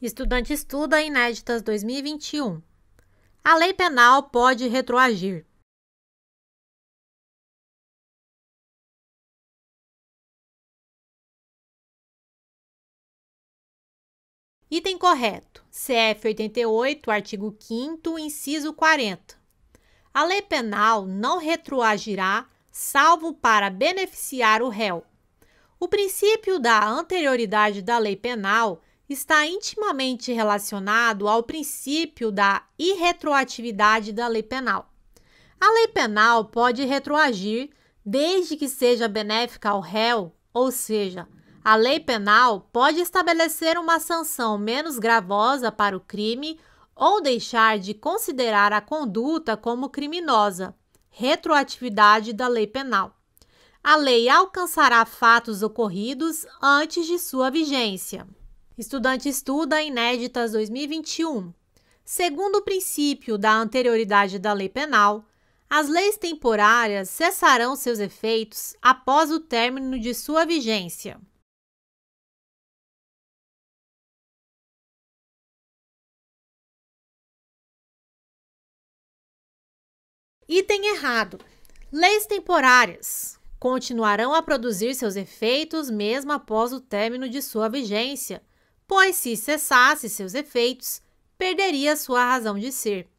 Estudante estuda Inéditas 2021. A lei penal pode retroagir. Item correto. CF 88, artigo 5º, inciso 40. A lei penal não retroagirá, salvo para beneficiar o réu. O princípio da anterioridade da lei penal está intimamente relacionado ao princípio da irretroatividade da lei penal. A lei penal pode retroagir desde que seja benéfica ao réu, ou seja, a lei penal pode estabelecer uma sanção menos gravosa para o crime ou deixar de considerar a conduta como criminosa. Retroatividade da lei penal. A lei alcançará fatos ocorridos antes de sua vigência. Estudante estuda Inéditas 2021. Segundo o princípio da anterioridade da lei penal, as leis temporárias cessarão seus efeitos após o término de sua vigência. Item errado. Leis temporárias continuarão a produzir seus efeitos mesmo após o término de sua vigência, pois se cessasse seus efeitos, perderia sua razão de ser.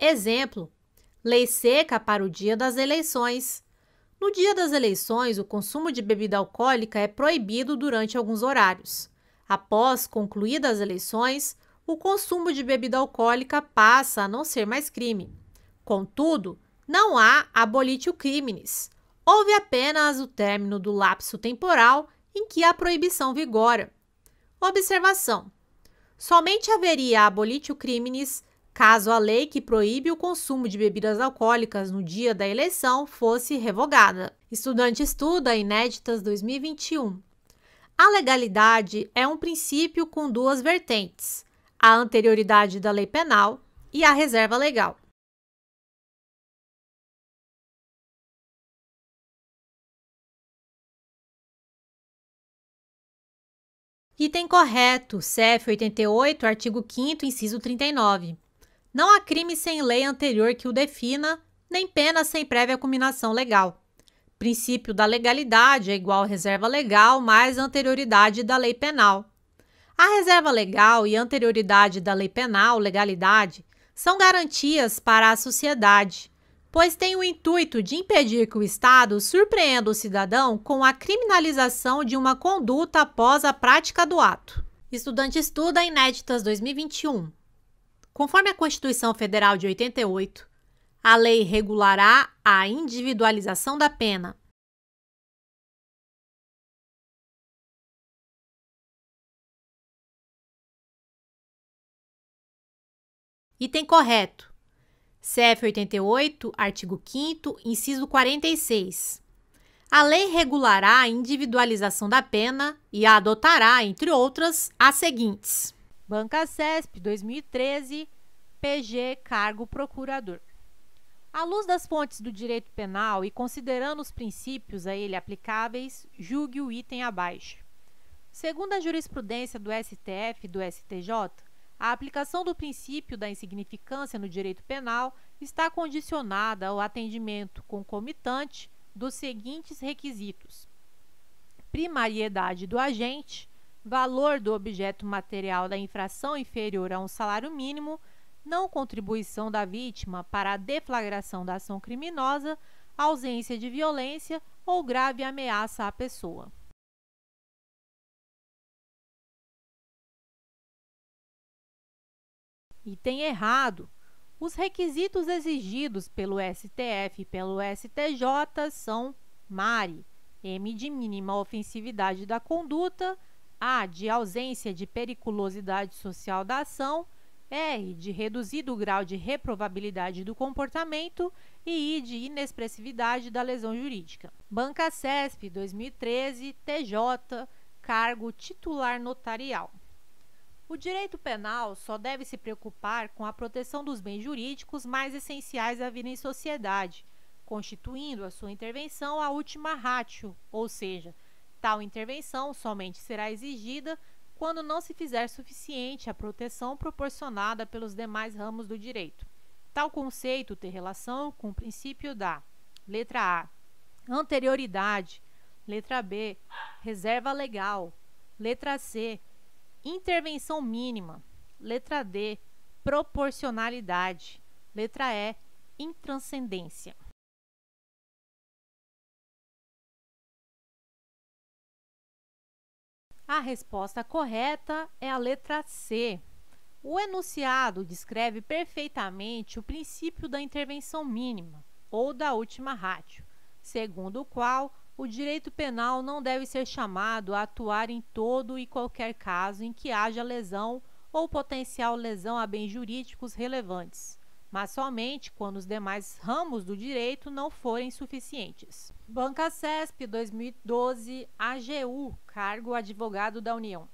Exemplo: lei seca para o dia das eleições. No dia das eleições, o consumo de bebida alcoólica é proibido durante alguns horários. Após concluídas as eleições, o consumo de bebida alcoólica passa a não ser mais crime. Contudo, não há abolitio criminis. Houve apenas o término do lapso temporal em que a proibição vigora. Observação: somente haveria abolitio criminis caso a lei que proíbe o consumo de bebidas alcoólicas no dia da eleição fosse revogada. Estudante estuda Inéditas 2021. A legalidade é um princípio com duas vertentes: a anterioridade da lei penal e a reserva legal. Item correto, CF 88, artigo 5º, inciso 39. Não há crime sem lei anterior que o defina, nem pena sem prévia cominação legal. Princípio da legalidade é igual reserva legal mais anterioridade da lei penal. A reserva legal e anterioridade da lei penal, legalidade, são garantias para a sociedade, pois têm o intuito de impedir que o Estado surpreenda o cidadão com a criminalização de uma conduta após a prática do ato. Estudante estuda Inéditas 2021. Conforme a Constituição Federal de 88, a lei regulará a individualização da pena. Item correto. CF 88, artigo 5º, inciso 46. A lei regulará a individualização da pena e a adotará, entre outras, as seguintes: Banca CESP 2013, PG, cargo procurador. À luz das fontes do direito penal e considerando os princípios a ele aplicáveis, julgue o item abaixo. Segundo a jurisprudência do STF e do STJ, a aplicação do princípio da insignificância no direito penal está condicionada ao atendimento concomitante dos seguintes requisitos: primariedade do agente, valor do objeto material da infração inferior a um salário mínimo, não contribuição da vítima para a deflagração da ação criminosa, ausência de violência ou grave ameaça à pessoa. Item errado. Os requisitos exigidos pelo STF e pelo STJ são mari, M de mínima ofensividade da conduta, A de ausência de periculosidade social da ação, R de reduzido grau de reprovabilidade do comportamento e I de inexpressividade da lesão jurídica. Banca CESP 2013, TJ, cargo titular notarial. O direito penal só deve se preocupar com a proteção dos bens jurídicos mais essenciais à vida em sociedade, constituindo a sua intervenção a ultima ratio, ou seja, tal intervenção somente será exigida quando não se fizer suficiente a proteção proporcionada pelos demais ramos do direito. Tal conceito tem relação com o princípio da letra A, anterioridade, letra B, reserva legal, letra C, intervenção mínima, letra D, proporcionalidade, letra E, intranscendência. A resposta correta é a letra C. O enunciado descreve perfeitamente o princípio da intervenção mínima, ou da ultima ratio, segundo o qual o direito penal não deve ser chamado a atuar em todo e qualquer caso em que haja lesão ou potencial lesão a bens jurídicos relevantes, mas somente quando os demais ramos do direito não forem suficientes. Banca CESP 2012, AGU, cargo advogado da União.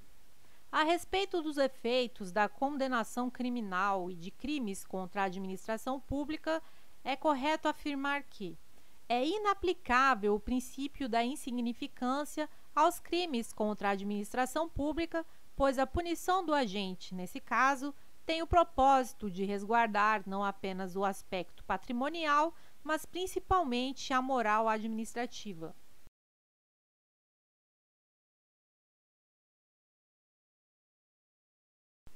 A respeito dos efeitos da condenação criminal e de crimes contra a administração pública, é correto afirmar que é inaplicável o princípio da insignificância aos crimes contra a administração pública, pois a punição do agente, nesse caso, tem o propósito de resguardar não apenas o aspecto patrimonial, mas principalmente a moral administrativa.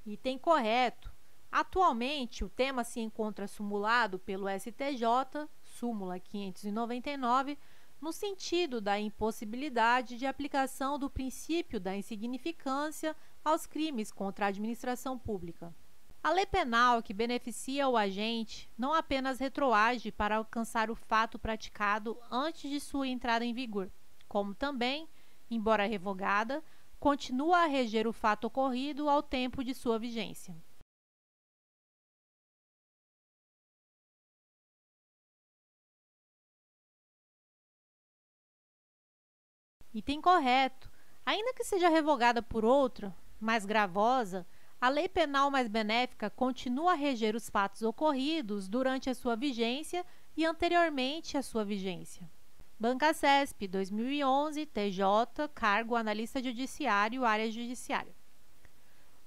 Item correto. Atualmente, o tema se encontra sumulado pelo STJ, súmula 599, no sentido da impossibilidade de aplicação do princípio da insignificância aos crimes contra a administração pública. A lei penal que beneficia o agente não apenas retroage para alcançar o fato praticado antes de sua entrada em vigor, como também, embora revogada, continua a reger o fato ocorrido ao tempo de sua vigência. Item correto. Ainda que seja revogada por outra, mais gravosa, a lei penal mais benéfica continua a reger os fatos ocorridos durante a sua vigência e anteriormente à sua vigência. Banca CESP 2011, TJ, cargo analista judiciário, área judiciária.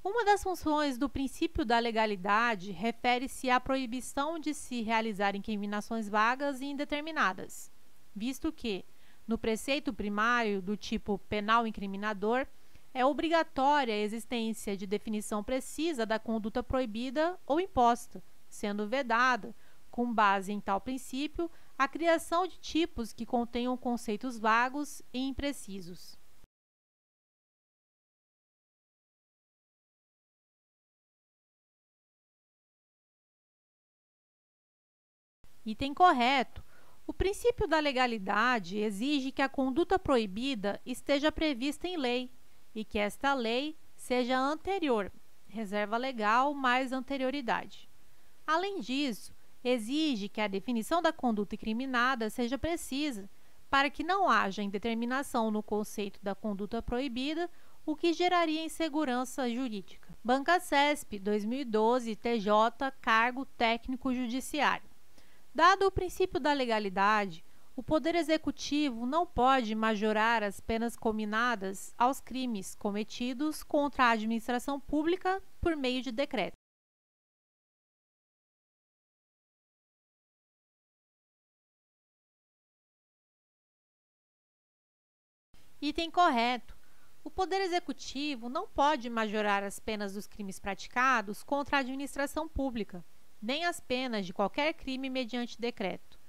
Uma das funções do princípio da legalidade refere-se à proibição de se realizar incriminações vagas e indeterminadas, visto que, no preceito primário do tipo penal incriminador, é obrigatória a existência de definição precisa da conduta proibida ou imposta, sendo vedada, com base em tal princípio, a criação de tipos que contenham conceitos vagos e imprecisos. Item correto. O princípio da legalidade exige que a conduta proibida esteja prevista em lei e que esta lei seja anterior, reserva legal mais anterioridade. Além disso, exige que a definição da conduta incriminada seja precisa, para que não haja indeterminação no conceito da conduta proibida, o que geraria insegurança jurídica. Banca CESP 2012, TJ, cargo técnico judiciário. Dado o princípio da legalidade, o Poder Executivo não pode majorar as penas cominadas aos crimes cometidos contra a administração pública por meio de decreto. Item correto. O Poder Executivo não pode majorar as penas dos crimes praticados contra a administração pública, nem as penas de qualquer crime mediante decreto.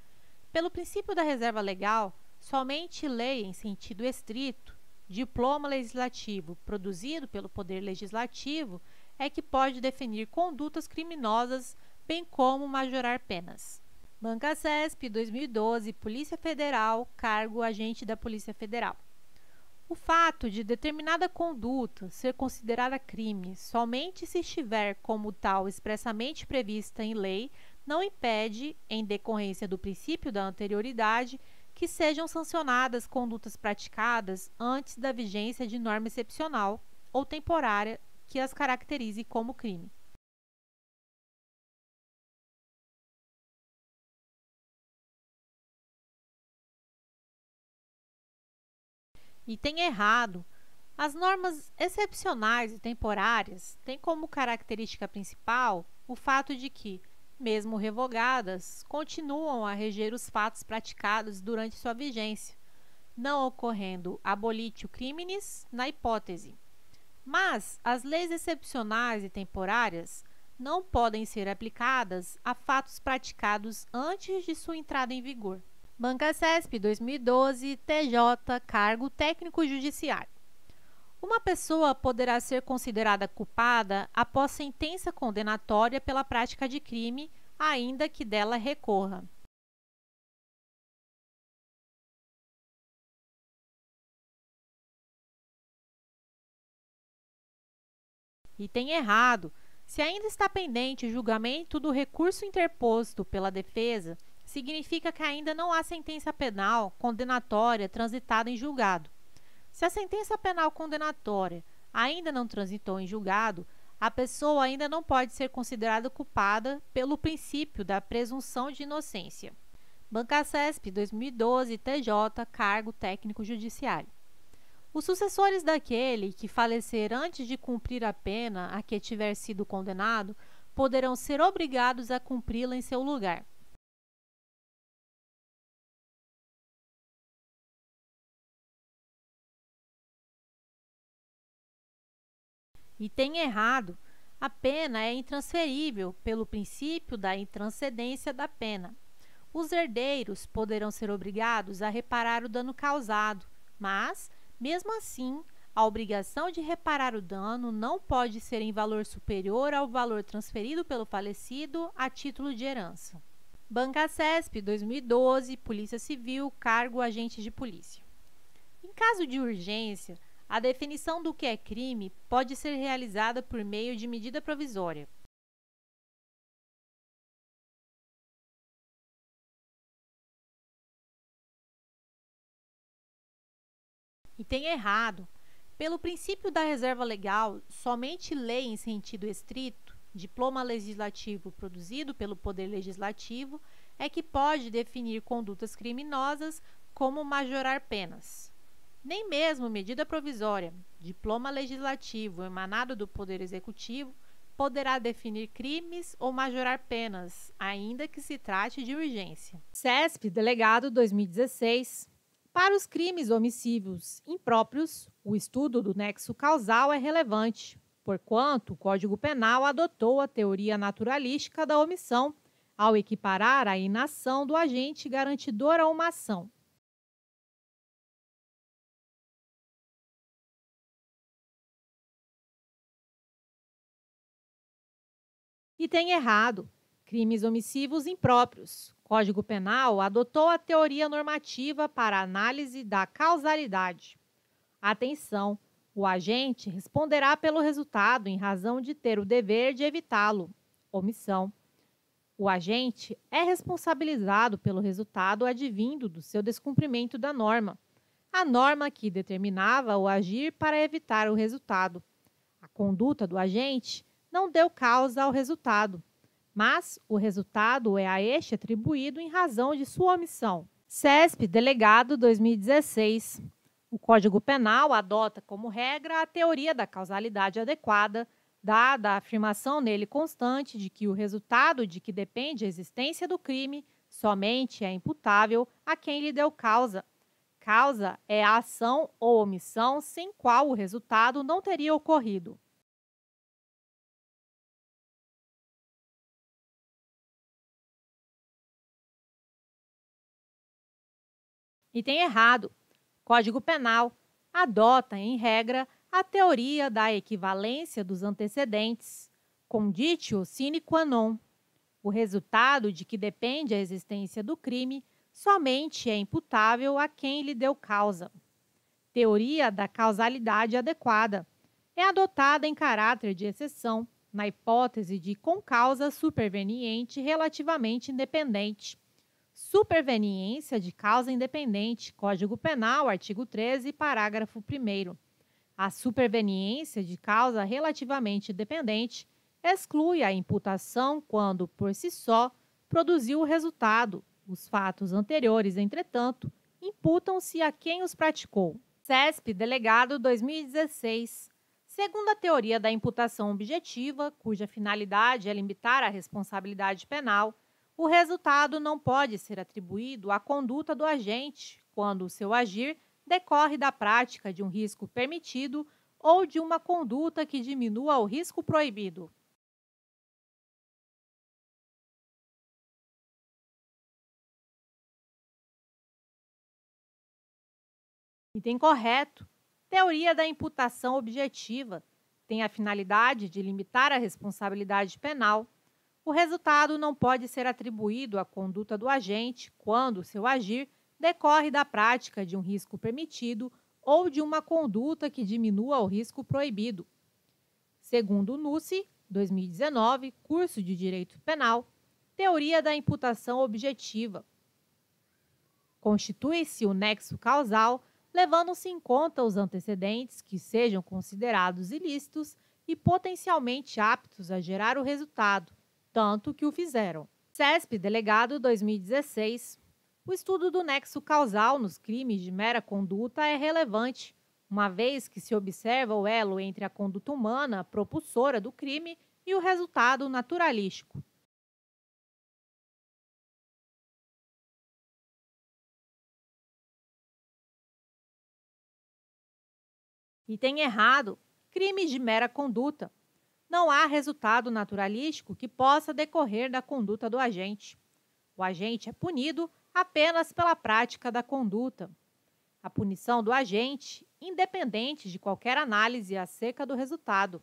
Pelo princípio da reserva legal, somente lei em sentido estrito, diploma legislativo produzido pelo Poder Legislativo, é que pode definir condutas criminosas, bem como majorar penas. Banca CESP 2012, Polícia Federal, cargo agente da Polícia Federal. O fato de determinada conduta ser considerada crime somente se estiver como tal expressamente prevista em lei, não impede, em decorrência do princípio da anterioridade, que sejam sancionadas condutas praticadas antes da vigência de norma excepcional ou temporária que as caracterize como crime. Item errado. As normas excepcionais e temporárias têm como característica principal o fato de que, mesmo revogadas, continuam a reger os fatos praticados durante sua vigência, não ocorrendo abolitio criminis na hipótese. Mas as leis excepcionais e temporárias não podem ser aplicadas a fatos praticados antes de sua entrada em vigor. Bancasesp 2012, TJ, cargo técnico judiciário. Uma pessoa poderá ser considerada culpada após sentença condenatória pela prática de crime, ainda que dela recorra. Item errado. Se ainda está pendente o julgamento do recurso interposto pela defesa, significa que ainda não há sentença penal condenatória transitada em julgado. Se a sentença penal condenatória ainda não transitou em julgado, a pessoa ainda não pode ser considerada culpada pelo princípio da presunção de inocência. Bancasesp 2012, TJ, cargo técnico judiciário. Os sucessores daquele que falecer antes de cumprir a pena a que tiver sido condenado poderão ser obrigados a cumpri-la em seu lugar. Item errado. A pena é intransferível pelo princípio da intranscendência da pena. Os herdeiros poderão ser obrigados a reparar o dano causado, mas, mesmo assim, a obrigação de reparar o dano não pode ser em valor superior ao valor transferido pelo falecido a título de herança. Bancasesp 2012, Polícia Civil, cargo agente de polícia. Em caso de urgência, a definição do que é crime pode ser realizada por meio de medida provisória. Item errado. Pelo princípio da reserva legal, somente lei em sentido estrito, diploma legislativo produzido pelo Poder Legislativo, é que pode definir condutas criminosas como majorar penas. Nem mesmo medida provisória, diploma legislativo emanado do Poder Executivo, poderá definir crimes ou majorar penas, ainda que se trate de urgência. CESP, Delegado 2016. Para os crimes omissivos impróprios, o estudo do nexo causal é relevante, porquanto o Código Penal adotou a teoria naturalística da omissão, ao equiparar a inação do agente garantidor a uma ação. Item errado. Crimes omissivos impróprios. Código Penal adotou a teoria normativa para análise da causalidade. Atenção! O agente responderá pelo resultado em razão de ter o dever de evitá-lo. Omissão. O agente é responsabilizado pelo resultado advindo do seu descumprimento da norma. A norma que determinava o agir para evitar o resultado. A conduta do agente não deu causa ao resultado, mas o resultado é a este atribuído em razão de sua omissão. CESP, Delegado 2016. O Código Penal adota como regra a teoria da causalidade adequada, dada a afirmação nele constante de que o resultado de que depende a existência do crime somente é imputável a quem lhe deu causa. Causa é a ação ou omissão sem qual o resultado não teria ocorrido. Item errado. Código Penal adota, em regra, a teoria da equivalência dos antecedentes, conditio sine qua non. O resultado de que depende a existência do crime somente é imputável a quem lhe deu causa. Teoria da causalidade adequada. É adotada em caráter de exceção, na hipótese de concausa superveniente relativamente independente. Superveniência de causa independente, Código Penal, artigo 13, parágrafo 1º. A superveniência de causa relativamente dependente exclui a imputação quando, por si só, produziu o resultado. Os fatos anteriores, entretanto, imputam-se a quem os praticou. CESP, delegado 2016. Segundo a teoria da imputação objetiva, cuja finalidade é limitar a responsabilidade penal, o resultado não pode ser atribuído à conduta do agente quando o seu agir decorre da prática de um risco permitido ou de uma conduta que diminua o risco proibido. Item correto. Teoria da imputação objetiva tem a finalidade de limitar a responsabilidade penal. O resultado não pode ser atribuído à conduta do agente quando seu agir decorre da prática de um risco permitido ou de uma conduta que diminua o risco proibido. Segundo o NUSI, 2019, curso de Direito Penal, teoria da imputação objetiva. Constitui-se o nexo causal, levando-se em conta os antecedentes que sejam considerados ilícitos e potencialmente aptos a gerar o resultado, tanto que o fizeram. CESP, delegado 2016. O estudo do nexo causal nos crimes de mera conduta é relevante, uma vez que se observa o elo entre a conduta humana propulsora do crime e o resultado naturalístico. Item errado. Crimes de mera conduta. Não há resultado naturalístico que possa decorrer da conduta do agente. O agente é punido apenas pela prática da conduta. A punição do agente, independente de qualquer análise acerca do resultado.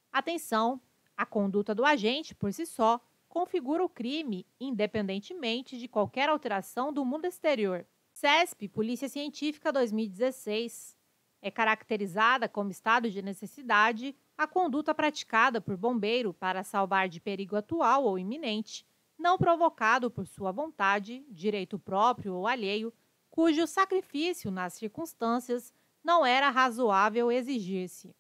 Atenção! A conduta do agente, por si só, configura o crime independentemente de qualquer alteração do mundo exterior. CESP, Polícia Científica 2016. É caracterizada como estado de necessidade a conduta praticada por bombeiro para salvar de perigo atual ou iminente, não provocado por sua vontade, direito próprio ou alheio, cujo sacrifício nas circunstâncias não era razoável exigir-se.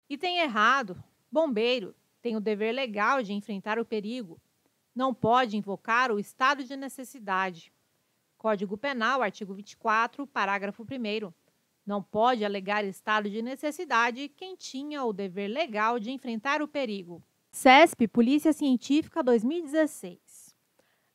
Item errado. Bombeiro tem o dever legal de enfrentar o perigo. Não pode invocar o estado de necessidade. Código Penal, artigo 24, parágrafo 1º. Não pode alegar estado de necessidade quem tinha o dever legal de enfrentar o perigo. CESP, Polícia Científica 2016.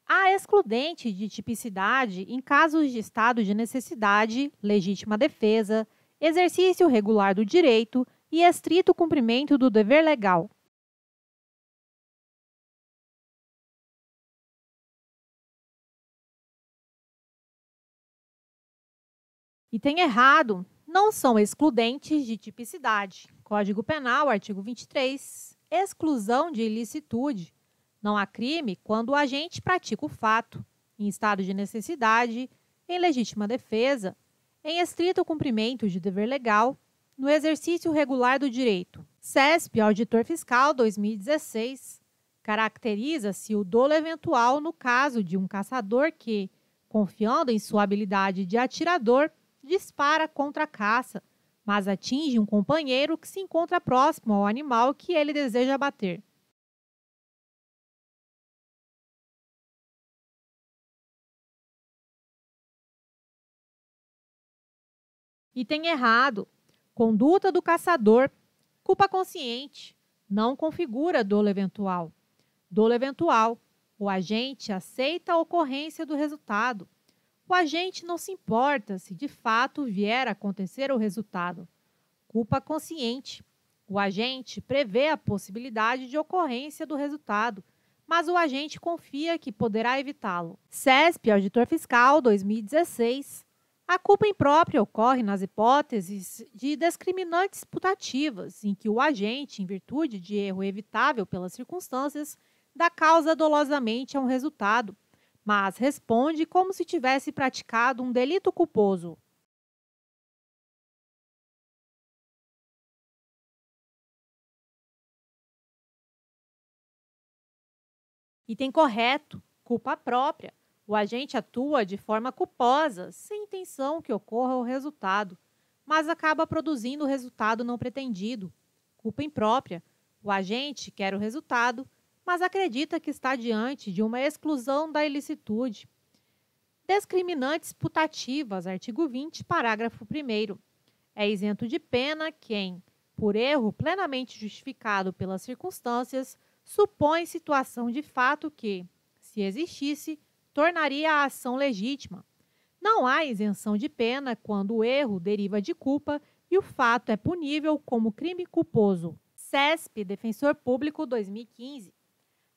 Há excludente de tipicidade em casos de estado de necessidade, legítima defesa, exercício regular do direito e estrito cumprimento do dever legal. Item errado. Não são excludentes de tipicidade. Código Penal, artigo 23. Exclusão de ilicitude. Não há crime quando o agente pratica o fato, em estado de necessidade, em legítima defesa, em estrito cumprimento de dever legal, no exercício regular do direito. CESP, Auditor Fiscal 2016. Caracteriza-se o dolo eventual no caso de um caçador que, confiando em sua habilidade de atirador, dispara contra a caça, mas atinge um companheiro que se encontra próximo ao animal que ele deseja abater. Item errado. Conduta do caçador. Culpa consciente. Não configura dolo eventual. Dolo eventual. O agente aceita a ocorrência do resultado. O agente não se importa se de fato vier a acontecer o resultado. Culpa consciente. O agente prevê a possibilidade de ocorrência do resultado, mas o agente confia que poderá evitá-lo. CESP, Auditor Fiscal 2016. A culpa imprópria ocorre nas hipóteses de discriminantes putativas, em que o agente, em virtude de erro evitável pelas circunstâncias, dá causa dolosamente a um resultado, mas responde como se tivesse praticado um delito culposo. Item correto. Culpa própria. O agente atua de forma culposa, sem intenção que ocorra o resultado, mas acaba produzindo o resultado não pretendido. Culpa imprópria. O agente quer o resultado, mas acredita que está diante de uma exclusão da ilicitude. Discriminantes putativas, artigo 20, parágrafo 1º. É isento de pena quem, por erro plenamente justificado pelas circunstâncias, supõe situação de fato que, se existisse, tornaria a ação legítima. Não há isenção de pena quando o erro deriva de culpa e o fato é punível como crime culposo. CESP, Defensor Público 2015.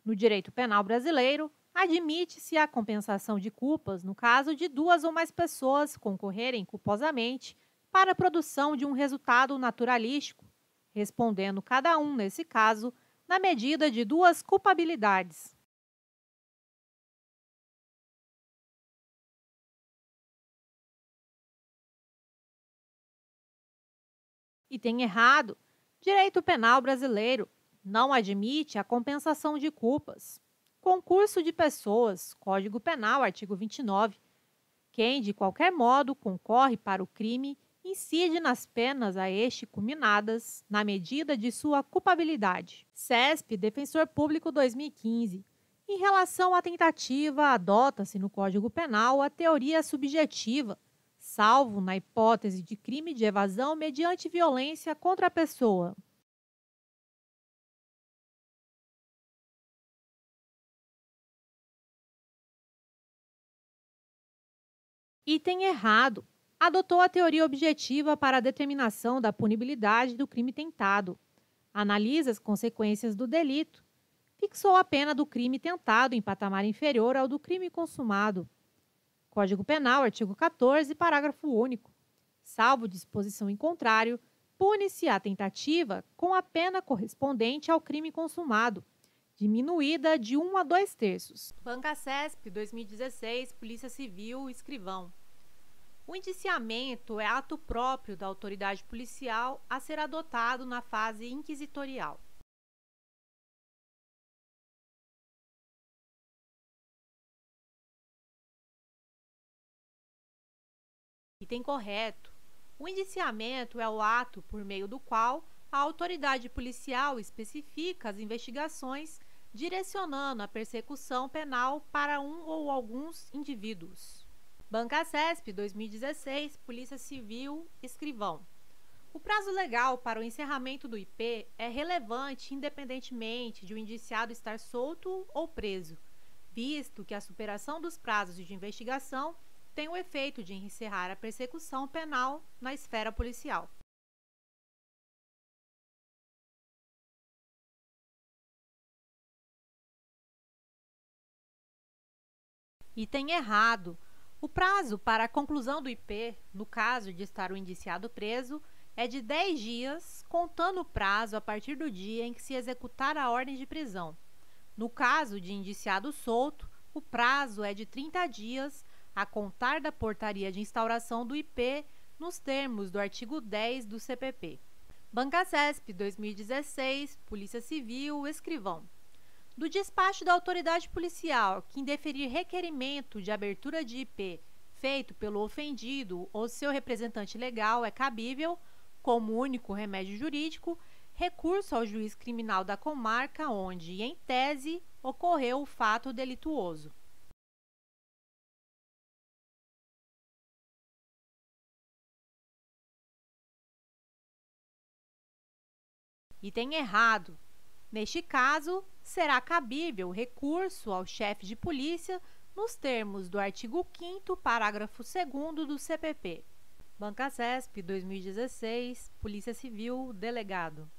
No direito penal brasileiro, admite-se a compensação de culpas no caso de duas ou mais pessoas concorrerem culposamente para a produção de um resultado naturalístico, respondendo cada um, nesse caso, na medida de duas culpabilidades. Item errado. Direito penal brasileiro não admite a compensação de culpas. Concurso de pessoas, Código Penal, artigo 29. Quem, de qualquer modo, concorre para o crime, incide nas penas a este culminadas, na medida de sua culpabilidade. CESP, Defensor Público 2015. Em relação à tentativa, adota-se no Código Penal a teoria subjetiva, salvo na hipótese de crime de evasão mediante violência contra a pessoa. Item errado. Adotou a teoria objetiva para a determinação da punibilidade do crime tentado. Analisa as consequências do delito. Fixou a pena do crime tentado em patamar inferior ao do crime consumado. Código Penal, artigo 14, parágrafo único. Salvo disposição em contrário, pune-se a tentativa com a pena correspondente ao crime consumado, diminuída de 1 a 2/3. Banca CESP, 2016, Polícia Civil, escrivão. O indiciamento é ato próprio da autoridade policial a ser adotado na fase inquisitorial. Item correto. O indiciamento é o ato por meio do qual a autoridade policial especifica as investigações, direcionando a persecução penal para um ou alguns indivíduos. Banca CESP, 2016, Polícia Civil, escrivão. O prazo legal para o encerramento do IP é relevante independentemente de o indiciado estar solto ou preso, visto que a superação dos prazos de investigação tem o efeito de encerrar a persecução penal na esfera policial. Item errado. O prazo para a conclusão do IP, no caso de estar o indiciado preso, é de 10 dias, contando o prazo a partir do dia em que se executar a ordem de prisão. No caso de indiciado solto, o prazo é de 30 dias, a contar da portaria de instauração do IP, nos termos do artigo 10 do CPP. Banca CESP, 2016, Polícia Civil, escrivão. Do despacho da autoridade policial que indeferir requerimento de abertura de IP feito pelo ofendido ou seu representante legal é cabível, como único remédio jurídico, recurso ao juiz criminal da comarca onde, em tese, ocorreu o fato delituoso. Item errado. Neste caso, será cabível recurso ao chefe de polícia nos termos do artigo 5º, parágrafo 2º do CPP. Banca CESP, 2016, Polícia Civil, delegado.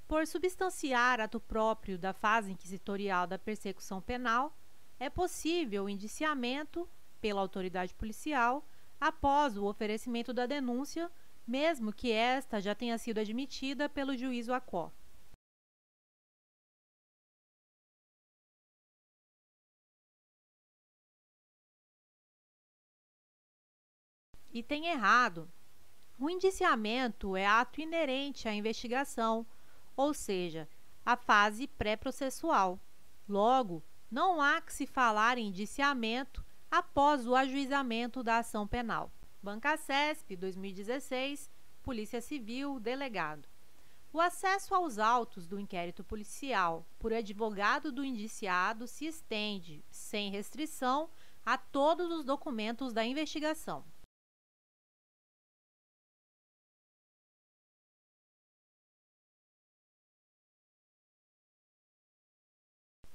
Por substanciar ato próprio da fase inquisitorial da persecução penal, é possível o indiciamento, pela autoridade policial, após o oferecimento da denúncia, mesmo que esta já tenha sido admitida pelo juízo à quo. Item errado. O indiciamento é ato inerente à investigação, ou seja, à fase pré-processual. Logo, não há que se falar em indiciamento após o ajuizamento da ação penal. Banca CESP, 2016, Polícia Civil, delegado. O acesso aos autos do inquérito policial por advogado do indiciado se estende, sem restrição, a todos os documentos da investigação.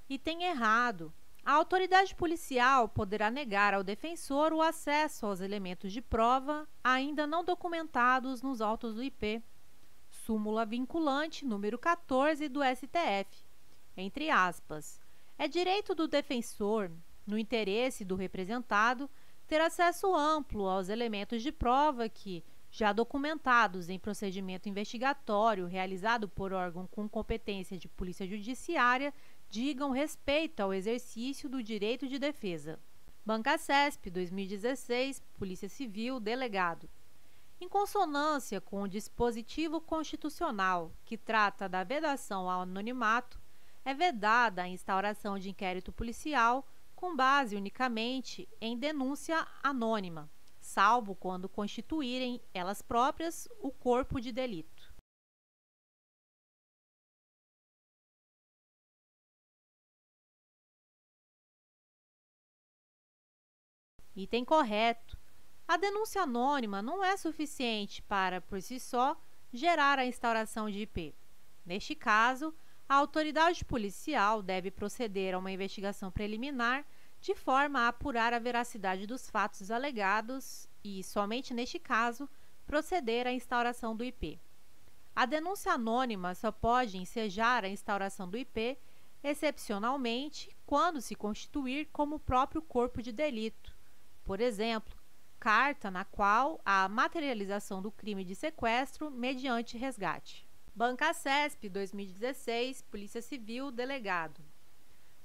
Item errado. A autoridade policial poderá negar ao defensor o acesso aos elementos de prova ainda não documentados nos autos do IP. Súmula vinculante número 14 do STF. Entre aspas, é direito do defensor, no interesse do representado, ter acesso amplo aos elementos de prova que, já documentados em procedimento investigatório realizado por órgão com competência de polícia judiciária, digam respeito ao exercício do direito de defesa. Banca CESP, 2016, Polícia Civil, Delegado. Em consonância com o dispositivo constitucional que trata da vedação ao anonimato, é vedada a instauração de inquérito policial com base unicamente em denúncia anônima, salvo quando constituírem elas próprias o corpo de delito. Item correto. A denúncia anônima não é suficiente para, por si só, gerar a instauração de IP. Neste caso, a autoridade policial deve proceder a uma investigação preliminar de forma a apurar a veracidade dos fatos alegados e, somente neste caso, proceder à instauração do IP. A denúncia anônima só pode ensejar a instauração do IP, excepcionalmente, quando se constituir como próprio corpo de delito. Por exemplo, carta na qual há a materialização do crime de sequestro mediante resgate. Banca CESP, 2016, Polícia Civil, Delegado.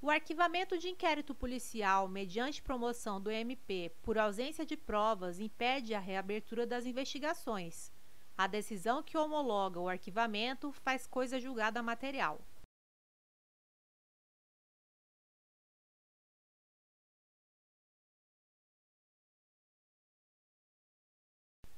O arquivamento de inquérito policial mediante promoção do MP por ausência de provas impede a reabertura das investigações. A decisão que homologa o arquivamento faz coisa julgada material.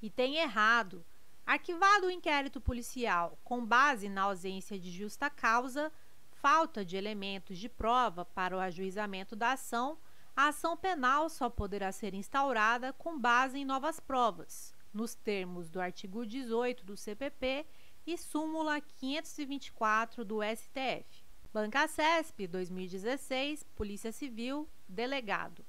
Item errado. Arquivado o inquérito policial com base na ausência de justa causa, falta de elementos de prova para o ajuizamento da ação, a ação penal só poderá ser instaurada com base em novas provas, nos termos do artigo 18 do CPP e súmula 524 do STF. Banca CESP, 2016, Polícia Civil, Delegado.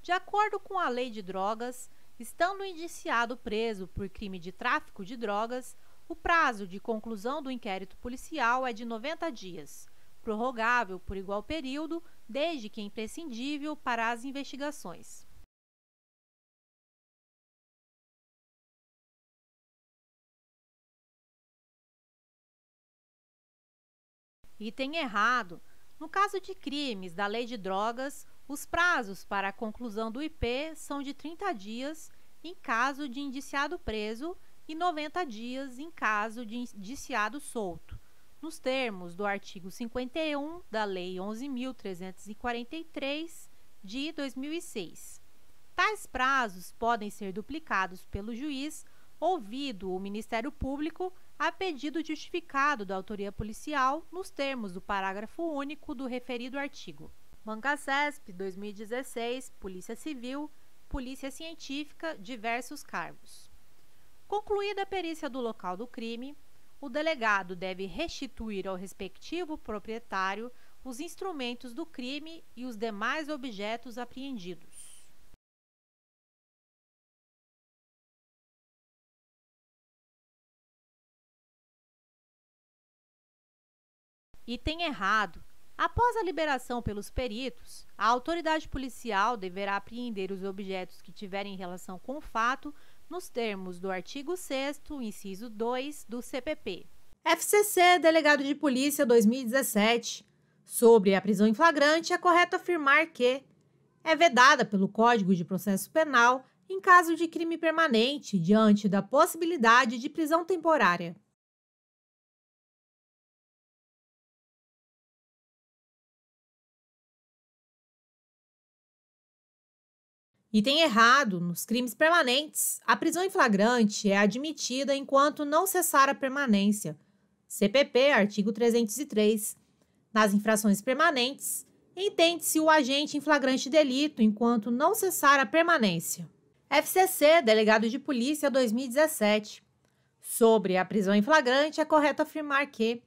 De acordo com a Lei de Drogas, estando o indiciado preso por crime de tráfico de drogas, o prazo de conclusão do inquérito policial é de 90 dias, prorrogável por igual período, desde que imprescindível para as investigações. Item errado. No caso de crimes da Lei de Drogas, os prazos para a conclusão do IP são de 30 dias em caso de indiciado preso e 90 dias em caso de indiciado solto, nos termos do artigo 51 da Lei 11.343, de 2006. Tais prazos podem ser duplicados pelo juiz, ouvido o Ministério Público, a pedido justificado da autoria policial, nos termos do parágrafo único do referido artigo. Banca CESP, 2016, Polícia Civil, Polícia Científica, diversos cargos. Concluída a perícia do local do crime, o delegado deve restituir ao respectivo proprietário os instrumentos do crime e os demais objetos apreendidos. Item errado. Após a liberação pelos peritos, a autoridade policial deverá apreender os objetos que tiverem relação com o fato, nos termos do artigo 6º, inciso 2 do CPP. FCC, Delegado de Polícia 2017. Sobre a prisão em flagrante, é correto afirmar que é vedada pelo Código de Processo Penal em caso de crime permanente, diante da possibilidade de prisão temporária. Item errado. Nos crimes permanentes, a prisão em flagrante é admitida enquanto não cessar a permanência. CPP, artigo 303. Nas infrações permanentes, entende-se o agente em flagrante delito enquanto não cessar a permanência. FCC, Delegado de Polícia 2017. Sobre a prisão em flagrante, é correto afirmar que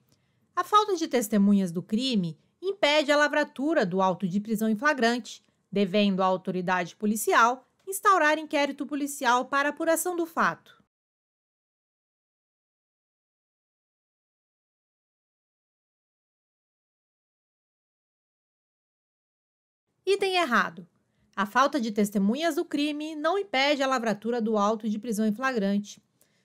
a falta de testemunhas do crime impede a lavratura do auto de prisão em flagrante, devendo a autoridade policial instaurar inquérito policial para apuração do fato. Item errado. A falta de testemunhas do crime não impede a lavratura do auto de prisão em flagrante.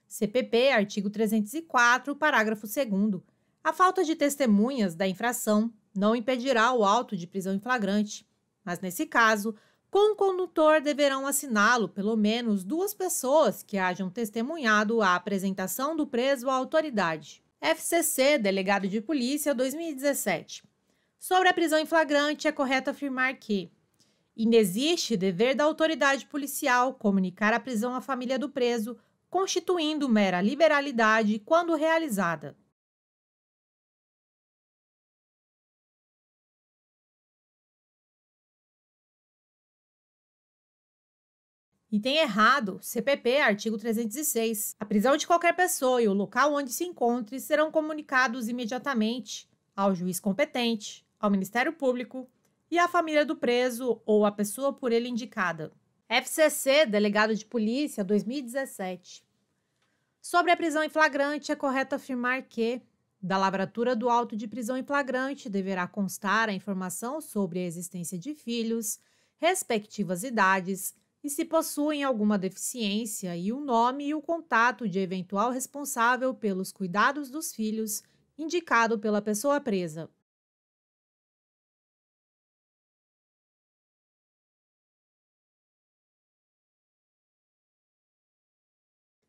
CPP, artigo 304, parágrafo 2º. A falta de testemunhas da infração não impedirá o auto de prisão em flagrante, mas nesse caso, com o condutor deverão assiná-lo pelo menos 2 pessoas que hajam testemunhado a apresentação do preso à autoridade. FCC, Delegado de Polícia 2017. Sobre a prisão em flagrante, é correto afirmar que inexiste dever da autoridade policial comunicar a prisão à família do preso, constituindo mera liberalidade quando realizada. Item errado, CPP, artigo 306. A prisão de qualquer pessoa e o local onde se encontre serão comunicados imediatamente ao juiz competente, ao Ministério Público e à família do preso ou à pessoa por ele indicada. FCC, Delegado de Polícia 2017. Sobre a prisão em flagrante, é correto afirmar que da lavratura do auto de prisão em flagrante deverá constar a informação sobre a existência de filhos, respectivas idades, e se possuem alguma deficiência e o nome e o contato de eventual responsável pelos cuidados dos filhos, indicado pela pessoa presa.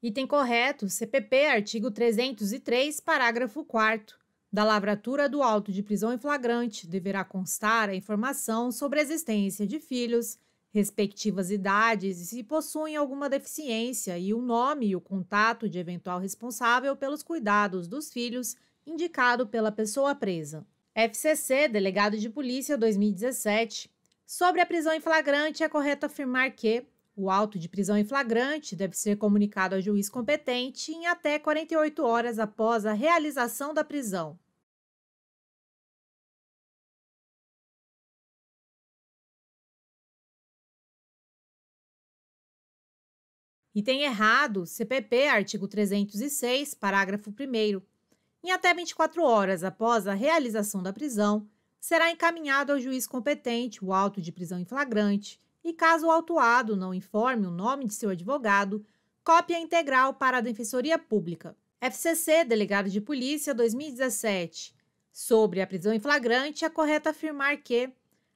Item correto, CPP, artigo 303, parágrafo 4º. Da lavratura do auto de prisão em flagrante deverá constar a informação sobre a existência de filhos, respectivas idades e se possuem alguma deficiência e o nome e o contato de eventual responsável pelos cuidados dos filhos, indicado pela pessoa presa. FCC, Delegado de Polícia 2017. Sobre a prisão em flagrante, é correto afirmar que o auto de prisão em flagrante deve ser comunicado ao juiz competente em até 48 horas após a realização da prisão. Item errado, CPP, artigo 306, parágrafo 1º. Em até 24 horas após a realização da prisão, será encaminhado ao juiz competente o auto de prisão em flagrante e, caso o autuado não informe o nome de seu advogado, cópia integral para a Defensoria Pública. FCC, Delegado de Polícia 2017. Sobre a prisão em flagrante, é correto afirmar que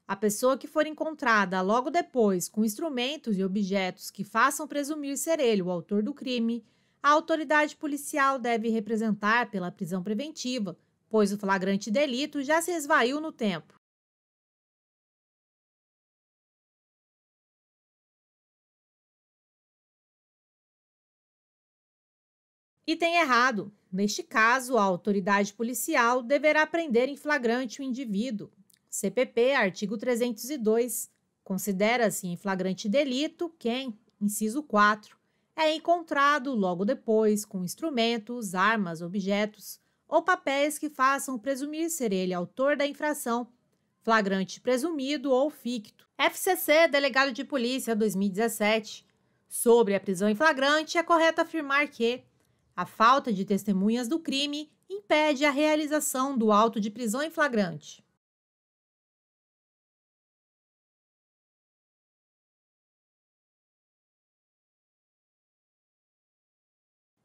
a pessoa que for encontrada logo depois com instrumentos e objetos que façam presumir ser ele o autor do crime, a autoridade policial deve representar pela prisão preventiva, pois o flagrante delito já se esvaiu no tempo. Item errado. Neste caso, a autoridade policial deverá prender em flagrante o indivíduo. CPP, artigo 302. Considera-se em flagrante delito quem, inciso 4, é encontrado logo depois com instrumentos, armas, objetos ou papéis que façam presumir ser ele autor da infração, flagrante presumido ou ficto. FCC, Delegado de Polícia 2017. Sobre a prisão em flagrante, é correto afirmar que a falta de testemunhas do crime impede a realização do auto de prisão em flagrante.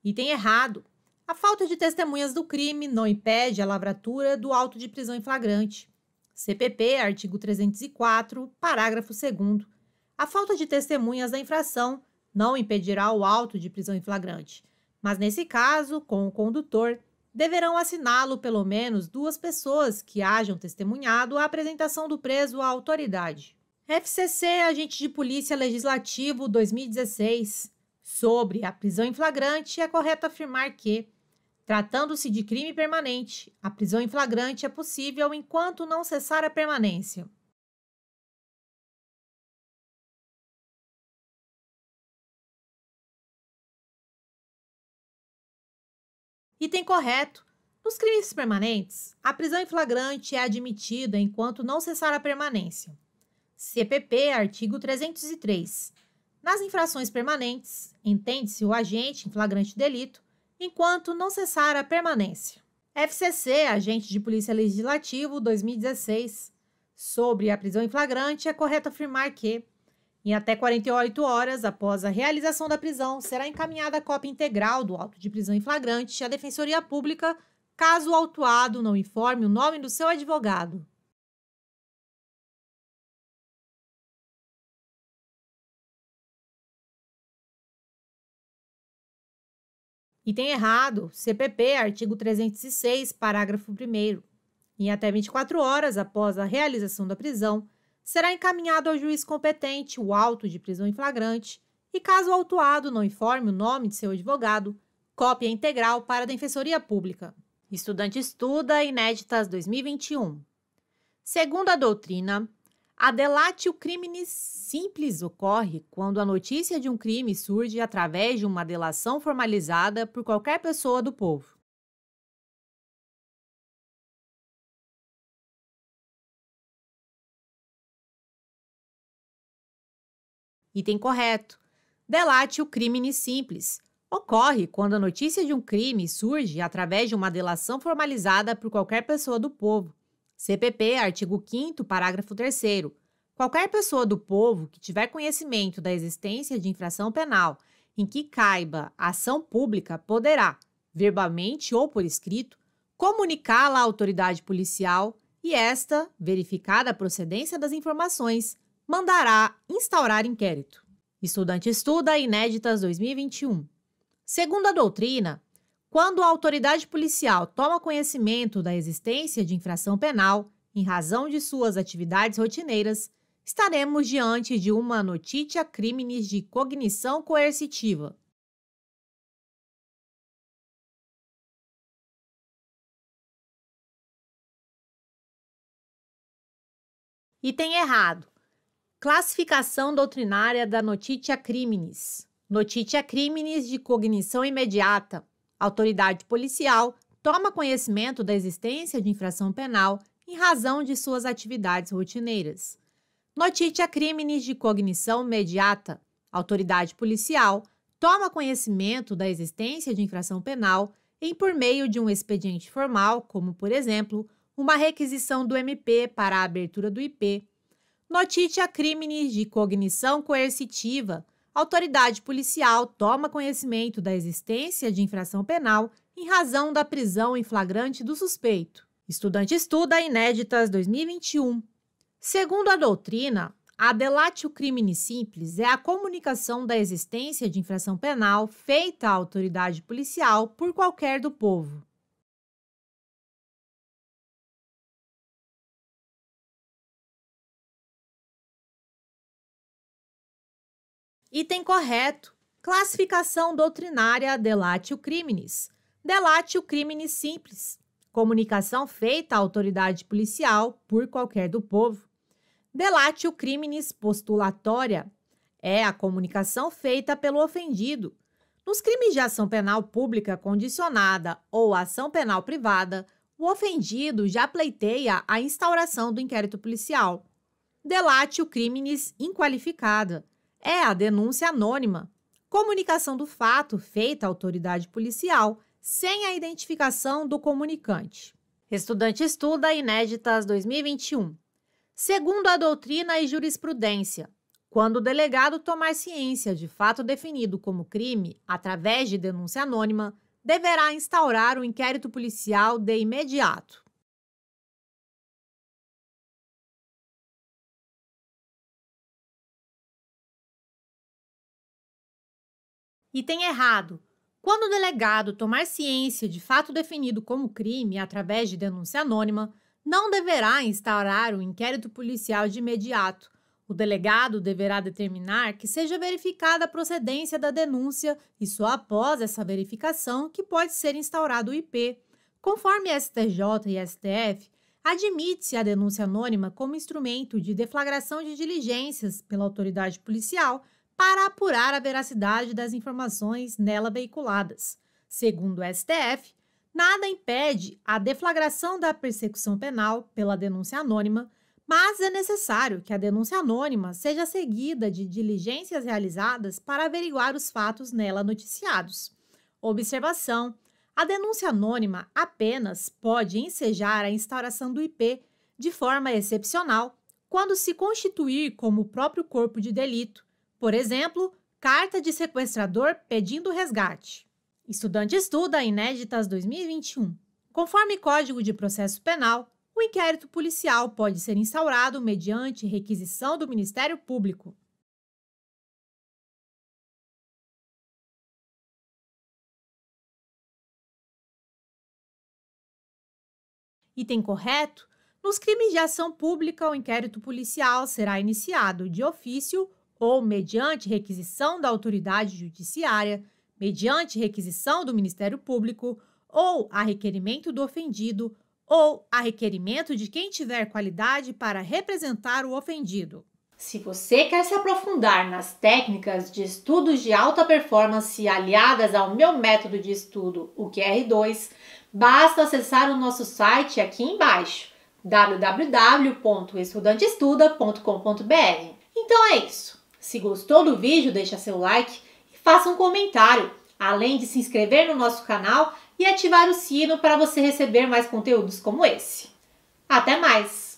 Item errado. A falta de testemunhas do crime não impede a lavratura do auto de prisão em flagrante. CPP, artigo 304, parágrafo 2º. A falta de testemunhas da infração não impedirá o auto de prisão em flagrante, mas nesse caso, com o condutor, deverão assiná-lo pelo menos 2 pessoas que hajam testemunhado a apresentação do preso à autoridade. FCC, Agente de Polícia Legislativo 2016. Sobre a prisão em flagrante, é correto afirmar que Tratando-se de crime permanente, a prisão em flagrante é possível enquanto não cessar a permanência. Item correto. Nos crimes permanentes, a prisão em flagrante é admitida enquanto não cessar a permanência. CPP, artigo 303. Nas infrações permanentes, entende-se o agente em flagrante delito enquanto não cessar a permanência. FCC, Agente de Polícia Legislativo, 2016. Sobre a prisão em flagrante, é correto afirmar que, em até 48 horas após a realização da prisão, será encaminhada a cópia integral do auto de prisão em flagrante à Defensoria Pública, caso o autuado não informe o nome do seu advogado. Item errado, CPP, artigo 306, parágrafo 1º. Em até 24 horas após a realização da prisão, será encaminhado ao juiz competente o auto de prisão em flagrante e, caso o autuado não informe o nome de seu advogado, cópia integral para a Defensoria Pública. Estudante estuda, inéditas 2021. Segundo a doutrina, a delatio criminis simples ocorre quando a notícia de um crime surge através de uma delação formalizada por qualquer pessoa do povo. Item correto. Delatio criminis simples ocorre quando a notícia de um crime surge através de uma delação formalizada por qualquer pessoa do povo. CPP, artigo 5º, parágrafo 3º. Qualquer pessoa do povo que tiver conhecimento da existência de infração penal em que caiba ação pública poderá, verbalmente ou por escrito, comunicá-la à autoridade policial e esta, verificada a procedência das informações, mandará instaurar inquérito. Estudante estuda, inéditas 2021. Segundo a doutrina, quando a autoridade policial toma conhecimento da existência de infração penal em razão de suas atividades rotineiras, estaremos diante de uma notitia criminis de cognição coercitiva. Item errado. Classificação doutrinária da notitia criminis. Notitia criminis de cognição imediata. Autoridade policial toma conhecimento da existência de infração penal em razão de suas atividades rotineiras. Notitia criminis de cognição imediata. Autoridade policial toma conhecimento da existência de infração penal por meio de um expediente formal, como, por exemplo, uma requisição do MP para a abertura do IP. Notitia criminis de cognição coercitiva. Autoridade policial toma conhecimento da existência de infração penal em razão da prisão em flagrante do suspeito. Estudante estuda, inéditas 2021. Segundo a doutrina, a delatio criminis simples é a comunicação da existência de infração penal feita à autoridade policial por qualquer do povo. Item correto. Classificação doutrinária delatio criminis. Delatio criminis simples. Comunicação feita à autoridade policial por qualquer do povo. Delatio criminis postulatória. É a comunicação feita pelo ofendido. Nos crimes de ação penal pública condicionada ou ação penal privada, o ofendido já pleiteia a instauração do inquérito policial. Delatio criminis inqualificada. É a denúncia anônima, comunicação do fato feita à autoridade policial sem a identificação do comunicante. Estudante estuda, inéditas 2021. Segundo a doutrina e jurisprudência, quando o delegado tomar ciência de fato definido como crime através de denúncia anônima, deverá instaurar o inquérito policial de imediato. Item errado. Quando o delegado tomar ciência de fato definido como crime através de denúncia anônima, não deverá instaurar o inquérito policial de imediato, O delegado deverá determinar que seja verificada a procedência da denúncia e só após essa verificação que pode ser instaurado o IP. Conforme STJ e STF, admite-se a denúncia anônima como instrumento de deflagração de diligências pela autoridade policial para apurar a veracidade das informações nela veiculadas. Segundo o STF, nada impede a deflagração da persecução penal pela denúncia anônima, mas é necessário que a denúncia anônima seja seguida de diligências realizadas para averiguar os fatos nela noticiados. Observação: a denúncia anônima apenas pode ensejar a instauração do IP de forma excepcional quando se constituir como o próprio corpo de delito, por exemplo, carta de sequestrador pedindo resgate. Estudante estuda Inéditas 2021. Conforme Código de Processo Penal, o inquérito policial pode ser instaurado mediante requisição do Ministério Público. Item correto: nos crimes de ação pública, o inquérito policial será iniciado de ofício ou mediante requisição da autoridade judiciária, mediante requisição do Ministério Público, ou a requerimento do ofendido, ou a requerimento de quem tiver qualidade para representar o ofendido. Se você quer se aprofundar nas técnicas de estudos de alta performance aliadas ao meu método de estudo, o QR2, basta acessar o nosso site aqui embaixo, www.estudanteestuda.com.br. Então é isso. Se gostou do vídeo, deixa seu like e faça um comentário, além de se inscrever no nosso canal e ativar o sino para você receber mais conteúdos como esse. Até mais!